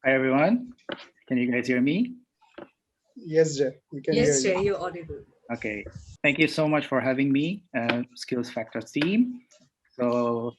Hi everyone. Can you guys hear me? Yes, Jay, we can hear Yes, you. Jay, you're audible. Okay. Thank you so much for having me, Skills Factors team. So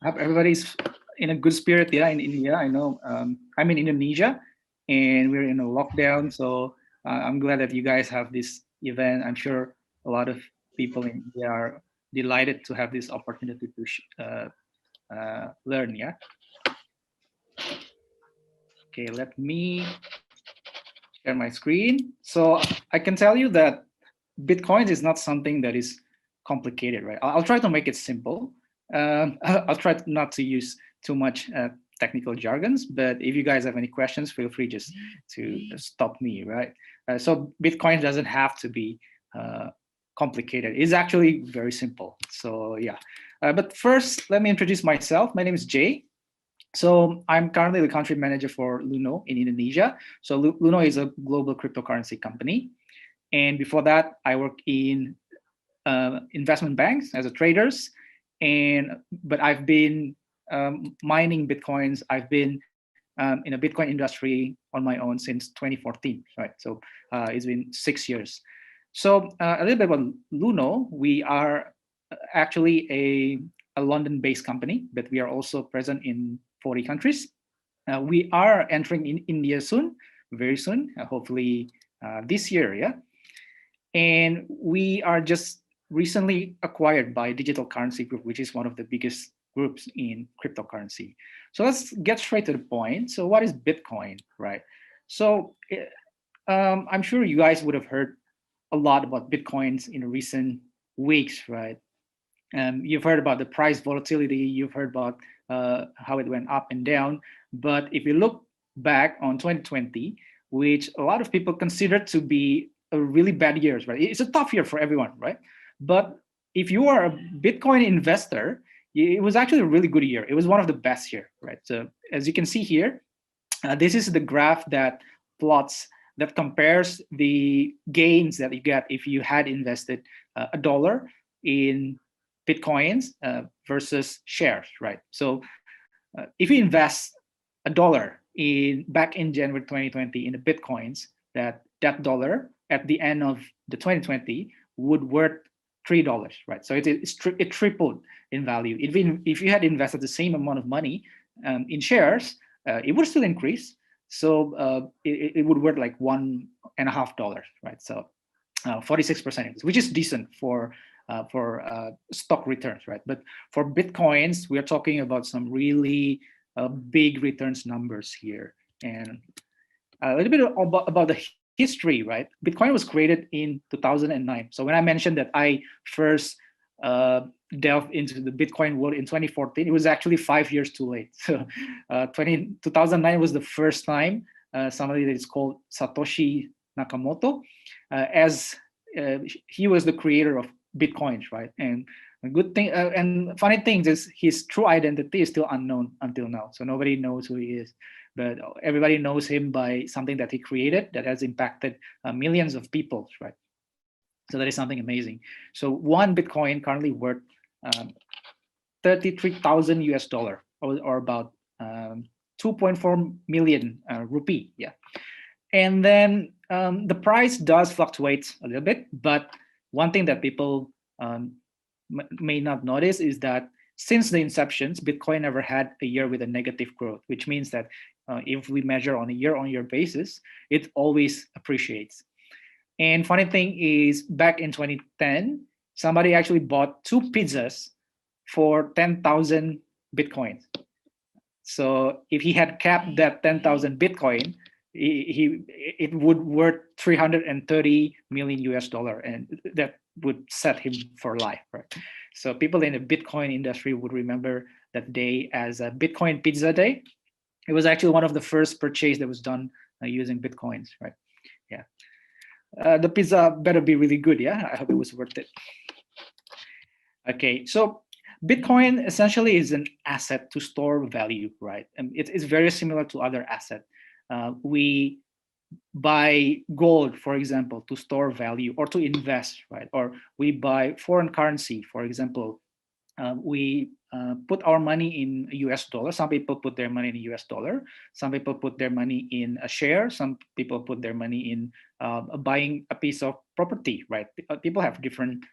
I hope everybody's in a good spirit. Yeah, in India. I know I'm in Indonesia, and we're in a lockdown. So I'm glad that you guys have this event. I'm sure a lot of people in India are delighted to have this opportunity to learn. Yeah. Okay. Let me share my screen. So I can tell you that Bitcoin is not something that is complicated, right? I'll try to make it simple. I'll try not to use too much technical jargons, but if you guys have any questions, feel free just to stop me, right? So Bitcoin doesn't have to be complicated. It's actually very simple. So yeah. But first, let me introduce myself. My name is Jay. So I'm currently the country manager for Luno in Indonesia. So Luno is a global cryptocurrency company. And before that, I worked in investment banks as a traders. But I've been mining Bitcoins. I've been in a Bitcoin industry on my own since 2014, right? So it's been 6 years. So a little bit about Luno. We are actually a London-based company, but we are also present in 40 countries. We are entering in India soon, very soon, hopefully this year, yeah. And we are just recently acquired by Digital Currency Group, which is one of the biggest groups in cryptocurrency. So let's get straight to the point. So what is Bitcoin, right? So I'm sure you guys would have heard a lot about Bitcoins in recent weeks, right? You've heard about the price volatility, you've heard about how it went up and down. But if you look back on 2020, which a lot of people consider to be a really bad year, right? It's a tough year for everyone, right? But if you are a Bitcoin investor, it was actually a really good year. It was one of the best year, right? So as you can see here, this is the graph that plots that compares the gains that you get if you had invested $1 in Bitcoins versus shares, right? So if you invest $1 in back in January 2020 in the Bitcoins, that dollar at the end of the 2020 would worth $3, right? So it tripled in value. If you had invested the same amount of money in shares, it would still increase. So it would worth like $1.50, right? So 46%, which is decent for stock returns, right? But for Bitcoins, we are talking about some really big returns numbers here. And a little bit about the history, right? Bitcoin was created in 2009. So when I mentioned that I first uh, delved into the Bitcoin world in 2014, it was actually 5 years too late. So 2009 was the first time somebody that is called Satoshi Nakamoto, as he was the creator of Bitcoins, right? And a good thing and funny thing is his true identity is still unknown until now. So nobody knows who he is, but everybody knows him by something that he created that has impacted millions of people, right? So that is something amazing. So one Bitcoin currently worth um, 33,000 US dollar, or about 2.4 million rupee. Yeah. And then the price does fluctuate a little bit, but one thing that people may not notice is that since the inceptions, Bitcoin never had a year with a negative growth, which means that if we measure on a year-on-year basis, it always appreciates. And funny thing is, back in 2010, somebody actually bought two pizzas for 10,000 Bitcoins. So if he had capped that 10,000 Bitcoin, it would worth 330 million US dollar, and that would set him for life, right? So people in the Bitcoin industry would remember that day as a Bitcoin Pizza Day. It was actually one of the first purchase that was done using Bitcoins, right? Yeah. The pizza better be really good, yeah? I hope it was worth it. Okay, so Bitcoin essentially is an asset to store value, right? And it's very similar to other assets. We buy gold, for example, to store value or to invest, right? Or we buy foreign currency, for example, we put our money in US dollar. Some people put their money in US dollar. Some people put their money in a share. Some people put their money in buying a piece of property, right? People have different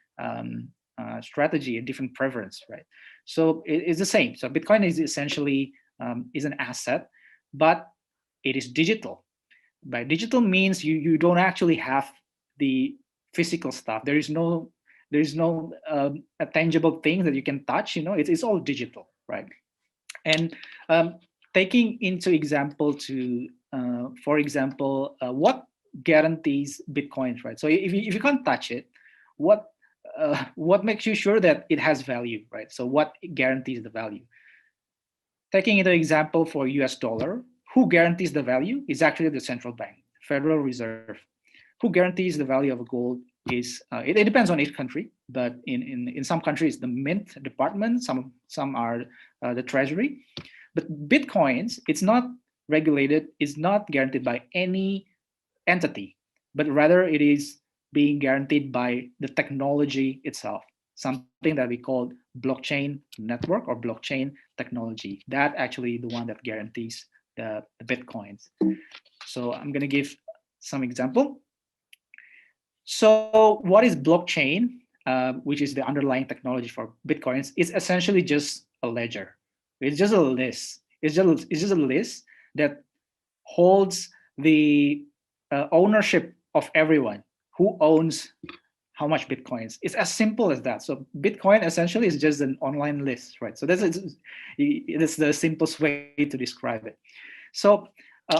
strategy and different preference, right? So it's the same. So Bitcoin is essentially is an asset, but it is digital. By digital means you don't actually have the physical stuff. There is no a tangible thing that you can touch. It's all digital, right? And taking into example to for example, what guarantees Bitcoins, right? So if you can't touch it, what makes you sure that it has value, right? So what guarantees the value? Taking into example for US dollar, who guarantees the value is actually the central bank, Federal Reserve. Who guarantees the value of gold is it depends on each country, but in some countries the mint department, some are the treasury. But Bitcoins, it's not regulated, it's not guaranteed by any entity, but rather it is being guaranteed by the technology itself, something that we call blockchain network or blockchain technology. That actually the one that guarantees the Bitcoins. So I'm going to give some example. So what is blockchain, which is the underlying technology for Bitcoins? It's essentially just a ledger. It's just a list. It's just a list that holds the ownership of everyone who owns how much Bitcoins. It's as simple as that. So Bitcoin essentially is just an online list, right? So that's the simplest way to describe it. So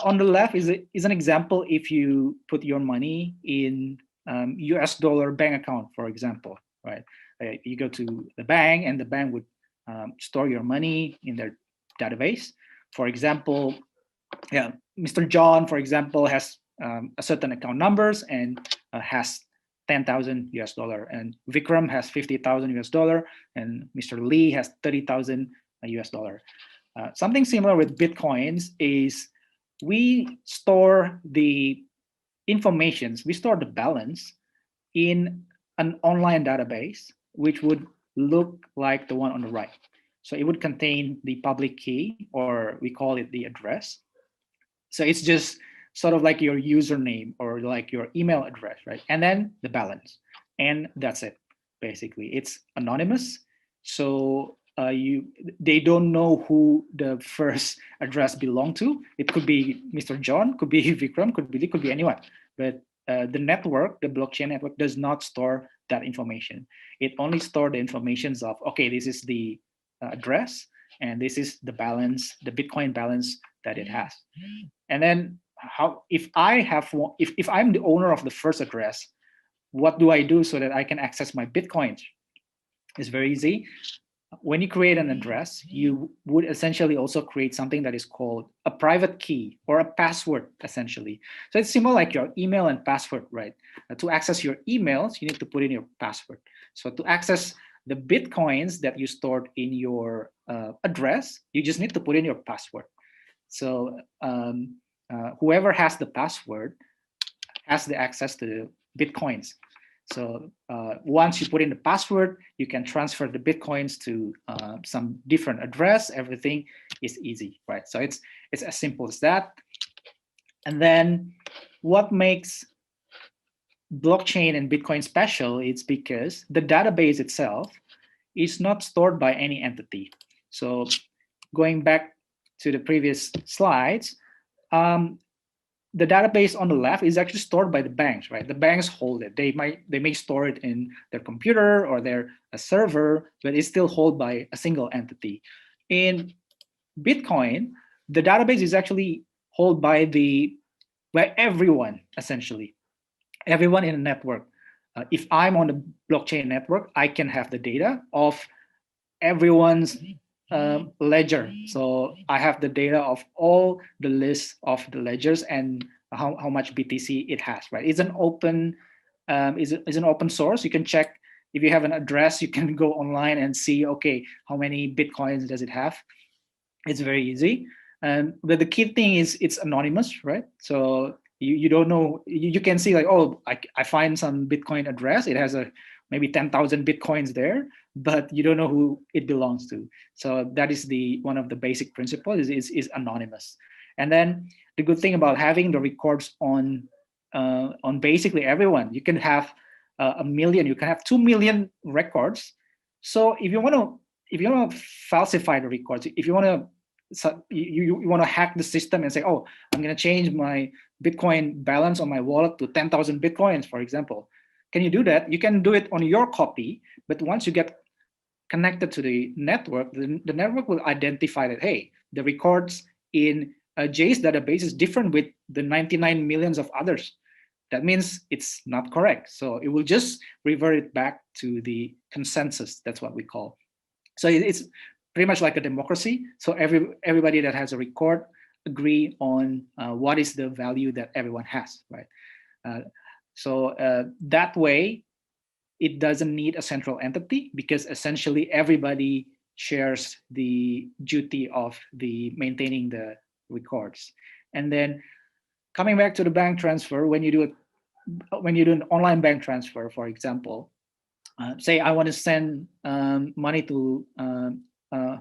on the left is an example. If you put your money in US dollar bank account, for example, right? You go to the bank and the bank would store your money in their database. For example, yeah, Mr. John, for example, has a certain account numbers and has 10,000 US dollar, and Vikram has 50,000 US dollar, and Mr. Lee has 30,000 US dollar. Something similar with Bitcoins is we store the informations, we store the balance in an online database, which would look like the one on the right. So it would contain the public key, or we call it the address. So it's just sort of like your username or like your email address, right? And then the balance, and that's it. Basically, it's anonymous, so they don't know who the first address belonged to. It could be Mr. John, could be Vikram, could be anyone. But the network, the blockchain network, does not store that information. It only stores the informations of, okay, this is the address, and this is the balance, the Bitcoin balance that it has. And then if I'm the owner of the first address, what do I do so that I can access my Bitcoins? It's very easy. When you create an address, you would essentially also create something that is called a private key or a password, essentially. So it's similar like your email and password, right? To access your emails, you need to put in your password. So to access the Bitcoins that you stored in your address, you just need to put in your password. So whoever has the password has the access to the Bitcoins. So once you put in the password, you can transfer the Bitcoins to some different address. Everything is easy, right? So it's as simple as that. And then what makes blockchain and Bitcoin special is because the database itself is not stored by any entity. So going back to the previous slides, the database on the left is actually stored by the banks, right? The banks hold it. They may store it in their computer or their server, but it's still held by a single entity. In Bitcoin, the database is actually held by everyone, essentially, everyone in a network. If I'm on the blockchain network, I can have the data of everyone's ledger. So I have the data of all the lists of the ledgers and how much BTC it has, right? It's an open is an open source. You can check if you have an address, you can go online and see, okay, how many Bitcoins does it have? It's very easy. But the key thing is it's anonymous, right? So you don't know, you can see like, oh, I find some Bitcoin address. It has maybe 10,000 Bitcoins there, but you don't know who it belongs to. So that is the one of the basic principles is anonymous. And then the good thing about having the records on basically everyone, you can have a million, you can have 2 million records. So if you want to falsify the records, if you want to you want to hack the system and say, oh, I'm going to change my Bitcoin balance on my wallet to 10,000 Bitcoins, for example. Can you do that? You can do it on your copy, but once you get connected to the network, the network will identify that, hey, the records in Jay's database is different with the 99 millions of others. That means it's not correct. So it will just revert it back to the consensus. That's what we call. So it's pretty much like a democracy. So everybody that has a record agree on what is the value that everyone has, right? So that way, it doesn't need a central entity because essentially everybody shares the duty of the maintaining the records. And then coming back to the bank transfer, when you do an online bank transfer, for example, say I want to send money to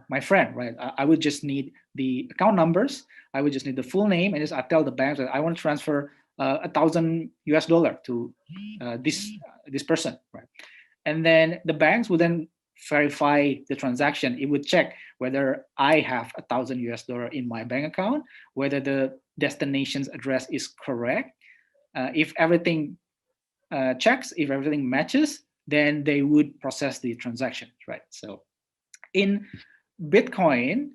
my friend, right? I would just need the account numbers. I would just need the full name, and just I tell the bank that I want to transfer $1,000 to this person, right? And then the banks would then verify the transaction. It would check whether I have $1,000 in my bank account, whether the destination's address is correct. If everything checks, if everything matches, then they would process the transaction, right? So in Bitcoin,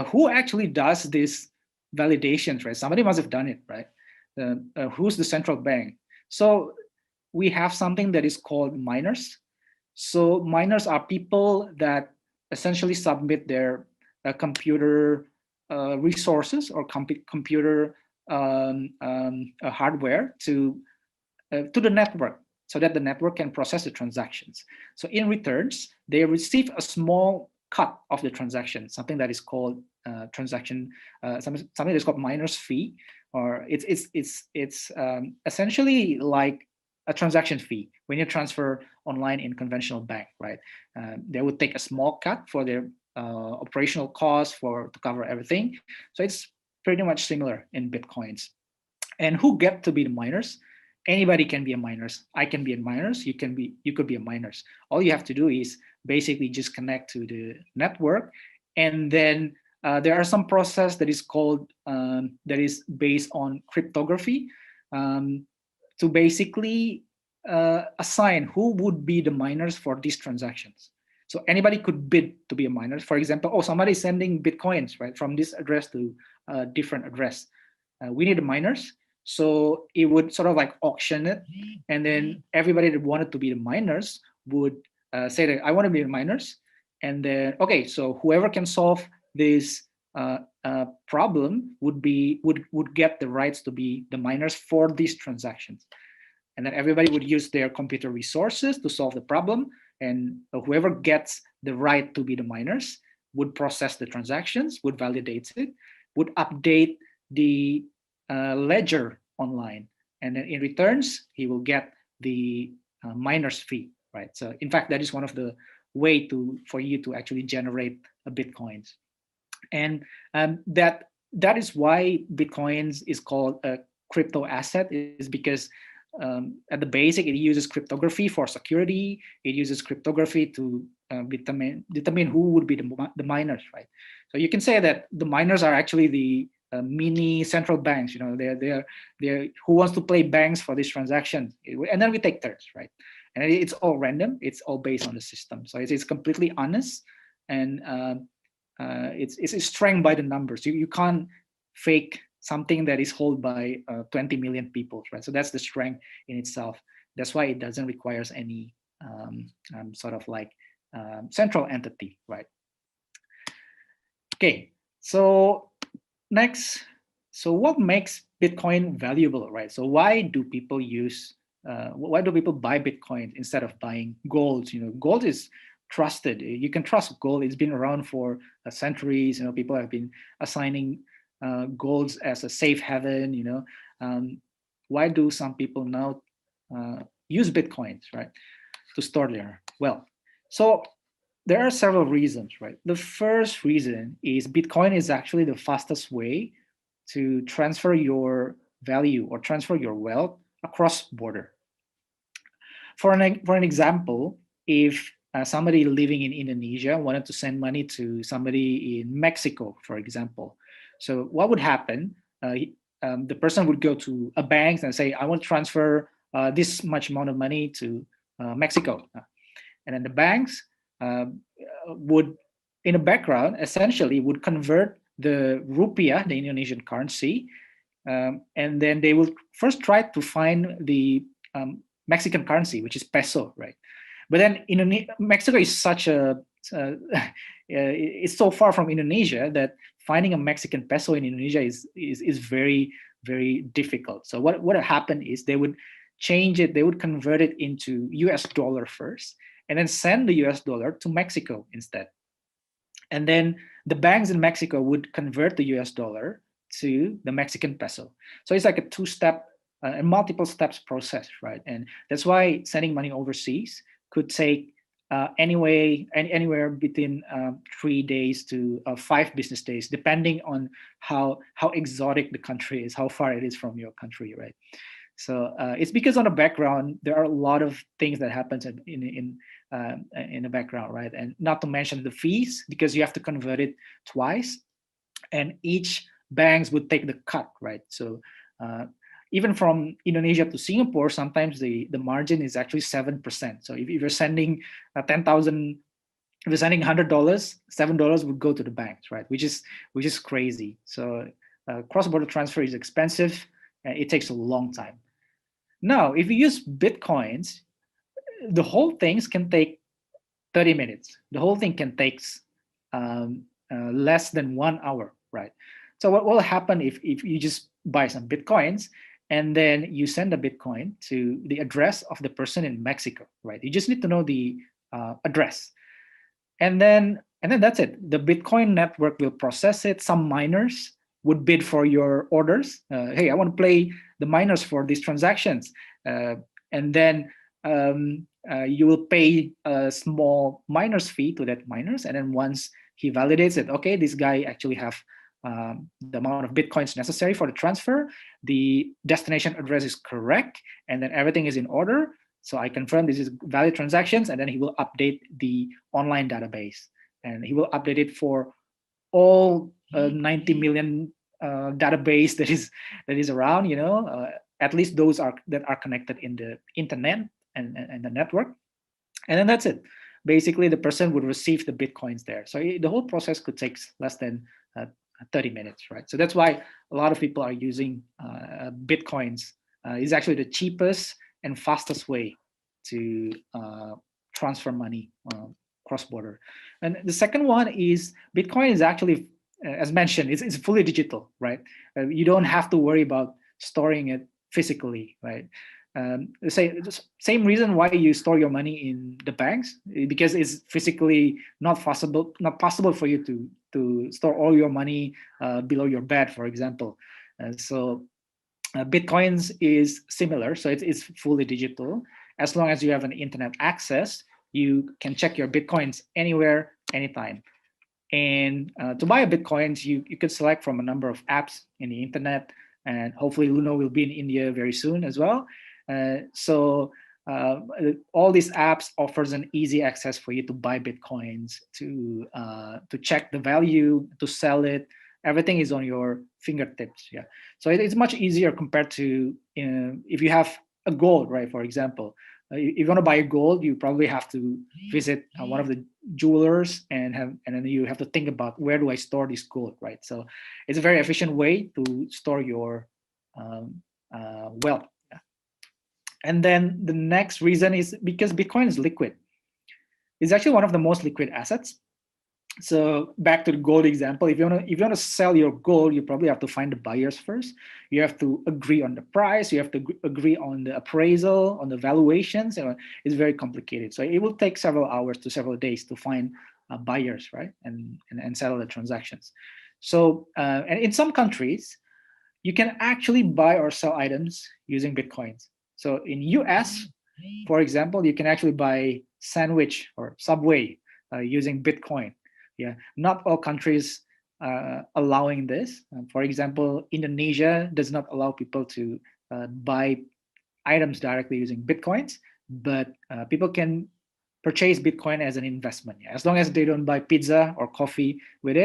who actually does this validations, right? Somebody must have done it, right? Who's the central bank? So we have something that is called miners. So miners are people that essentially submit their computer resources or computer hardware to the network so that the network can process the transactions. So in returns, they receive a small cut of the transaction, something that is called transaction, something that is called miner's fee, or it's essentially like a transaction fee when you transfer online in conventional bank, right? They would take a small cut for their operational costs to cover everything. So it's pretty much similar in Bitcoins. And who get to be the miners? Anybody can be a miners. I can be a miners. You could be a miners. All you have to do is basically just connect to the network, and then there are some process that is called that is based on cryptography to basically assign who would be the miners for these transactions. So anybody could bid to be a miner. For example, oh, somebody's sending Bitcoins, right, from this address to a different address. We need the miners. So it would sort of like auction it. And then everybody that wanted to be the miners would say that I want to be the miners. And then, okay, so whoever can solve this problem would get the rights to be the miners for these transactions. And then everybody would use their computer resources to solve the problem. And whoever gets the right to be the miners would process the transactions, would validate it, would update the ledger online. And then in returns, he will get the miner's fee, right? So in fact, that is one of the way for you to actually generate Bitcoins. And that is why Bitcoins is called a crypto asset, is because at the basic, it uses cryptography for security. It uses cryptography to determine who would be the miners, right? So you can say that the miners are actually the mini central banks. You know, they're who wants to play banks for this transaction, and then we take turns, right? And it's all random. It's all based on the system, so it's completely honest, and it's strength by the numbers. You can't fake something that is held by 20 million people, right? So that's the strength in itself. That's why it doesn't require any sort of like central entity, right? Okay, so next, so what makes Bitcoin valuable, right? So why do people buy Bitcoin instead of buying gold? You know, gold is trusted. You can trust gold. It's been around for centuries. You know, people have been assigning gold as a safe haven. You know, why do some people now use Bitcoins, right? to store their wealth. So there are several reasons, right? The first reason is Bitcoin is actually the fastest way to transfer your value or transfer your wealth across border. For an example, if somebody living in Indonesia wanted to send money to somebody in Mexico, for example, so what would happen? The person would go to a bank and say, "I want to transfer this much amount of money to Mexico," and then the banks would, in the background, essentially would convert the rupiah, the Indonesian currency, and then they will first try to find the Mexican currency, which is peso, right? But then Mexico is such a it's so far from Indonesia that finding a Mexican peso in Indonesia is very, very difficult. So what would happen is they would change it, they would convert it into US dollar first, and then send the US dollar to Mexico instead. And then the banks in Mexico would convert the US dollar to the Mexican peso. So it's like a two-step and multiple steps process, right? And that's why sending money overseas could take anywhere between 3 days to 5 business days, depending on how exotic the country is, how far it is from your country, right? So it's because on the background there are a lot of things that happens in the background, right? And not to mention the fees, because you have to convert it twice, and each banks would take the cut, right? So even from Indonesia to Singapore, sometimes the margin is actually 7%. So if you're sending 10,000, if you're sending $100, $7 would go to the banks, right? Which is crazy. So cross-border transfer is expensive, and it takes a long time. Now, if you use Bitcoins, the whole things can take 30 minutes. The whole thing can take less than 1 hour, right? So what will happen if you just buy some Bitcoins and then you send a Bitcoin to the address of the person in Mexico, right? You just need to know the address. And then that's it. The Bitcoin network will process it. Some miners would bid for your orders. Hey, I want to play the miners for these transactions. And then you will pay a small miner's fee to that miners. And then once he validates it, okay, this guy actually have the amount of Bitcoins necessary for the transfer, the destination address is correct, and then everything is in order. So I confirm this is valid transactions, and then he will update the online database. And he will update it for all 90 million database that is around, at least those that are connected in the internet and the network. And then that's it. Basically, the person would receive the Bitcoins there. So the whole process could take less than 30 minutes, right? So that's why a lot of people are using Bitcoins. It's actually the cheapest and fastest way to transfer money cross-border. And the second one is Bitcoin is actually, as mentioned, it's fully digital, right? You don't have to worry about storing it physically, right? Same reason why you store your money in the banks, because it's physically not possible for you to store all your money below your bed, for example. So Bitcoins is similar, so it's fully digital. As long as you have an internet access, you can check your Bitcoins anywhere, anytime. And to buy a Bitcoins, you could select from a number of apps in the internet, and hopefully Luno will be in India very soon as well. So all these apps offers an easy access for you to buy Bitcoins, to check the value, to sell it. Everything is on your fingertips. Yeah. So it's much easier compared to if you have a gold, right? For example, if you want to buy gold, you probably have to visit one of the jewelers and then you have to think about, where do I store this gold, right? So it's a very efficient way to store your wealth. And then the next reason is because Bitcoin is liquid. It's actually one of the most liquid assets. So back to the gold example, if you want to sell your gold, you probably have to find the buyers first. You have to agree on the price. You have to agree on the appraisal, on the valuations. It's very complicated. So it will take several hours to several days to find buyers, right, and settle the transactions. So and in some countries, you can actually buy or sell items using Bitcoins. So in US, For example, you can actually buy sandwich or Subway using Bitcoin. Yeah, not all countries allowing this. For example, Indonesia does not allow people to buy items directly using Bitcoins, but people can purchase Bitcoin as an investment. Yeah? As long as they don't buy pizza or coffee with it,